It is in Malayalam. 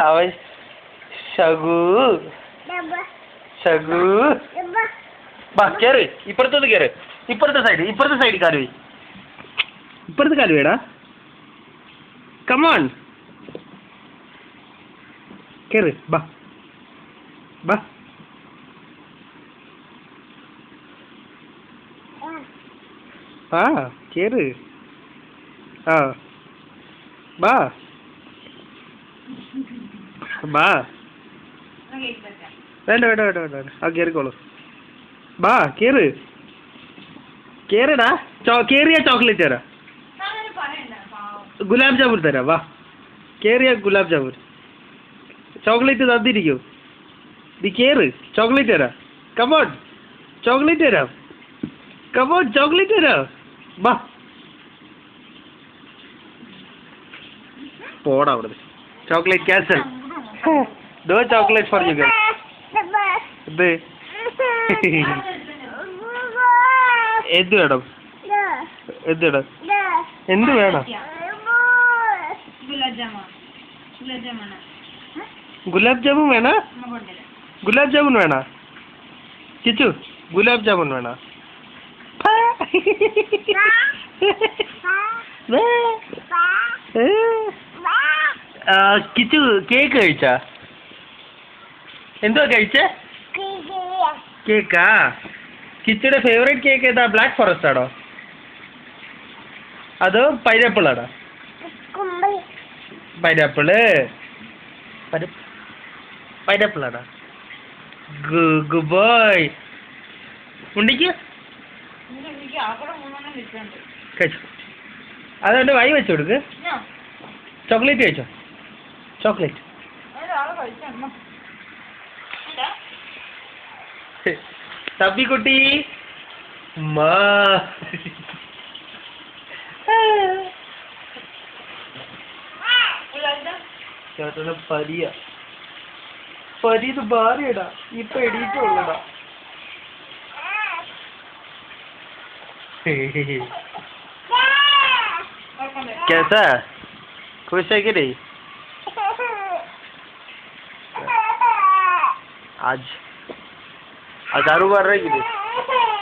അവൻ ശഗു ശഗു ബാ കേറ് ഇപ്പുറത്തോട്ട് കേറ് ഇപ്പുറത്തെ സൈഡ് കാല് പോയി ഇപ്പുറത്ത് കാല് വേടാ കമോൺ കേറ് ബാ ബാ ആ കേറ് ആ ബാ ബാ വേണ്ട ആ കേറിക്കോളൂ ബാ കേറടാ കേറിയ ചോക്ലേറ്റ് തരാം ഗുലാബ് ജാമുൻ തരാം വാ കേറിയ ഗുലാബ് ജാമുൻ ചോക്ലേറ്റ് തന്നിരിക്കും നീ കേറ് ചോക്ലേറ്റ് തരാം കമോൺ ചോക്ലേറ്റ് തരാം വാ പോടാ അവിടെ ചോക്ലേറ്റ് ക്യാൻസൽ ദോ ചോക്ലേറ്റ് ഫോർ യു ഗൈസ് ഇത് എന്ത് വേണം എന്ത് വേണം ഗുലാബ് ജാമുൻ വേണ കിച്ചു ഗുലാബ് ജാമുൻ വേണ കിച്ചു കേക്ക് കഴിച്ചാ എന്തുവാ കഴിച്ചേ കേക്കാ കിച്ചുടെ ഫേവറേറ്റ് കേക്ക് ഏതാ ബ്ലാക്ക് ഫോറസ്റ്റ് ആണോ അതോ പൈനാപ്പിൾ ആണോ പൈനാപ്പിൾ ആണോ ഗുഡ് ബോയ് ഉണ്ടിക്ക് കഴിച്ചു അതുകൊണ്ട് വൈ വെച്ചു കൊടുക്ക് ചോക്ലേറ്റ് കഴിച്ചോ ചോക്ലേറ്റ് തപ്പിക്കുട്ടി ചേട്ടന് പരീത് ഭാര്യടാ ഇപ്പൊ എടീറ്റുള്ളടാ कैसा खुश है कि नहीं आज दारू मार रहा है कि नहीं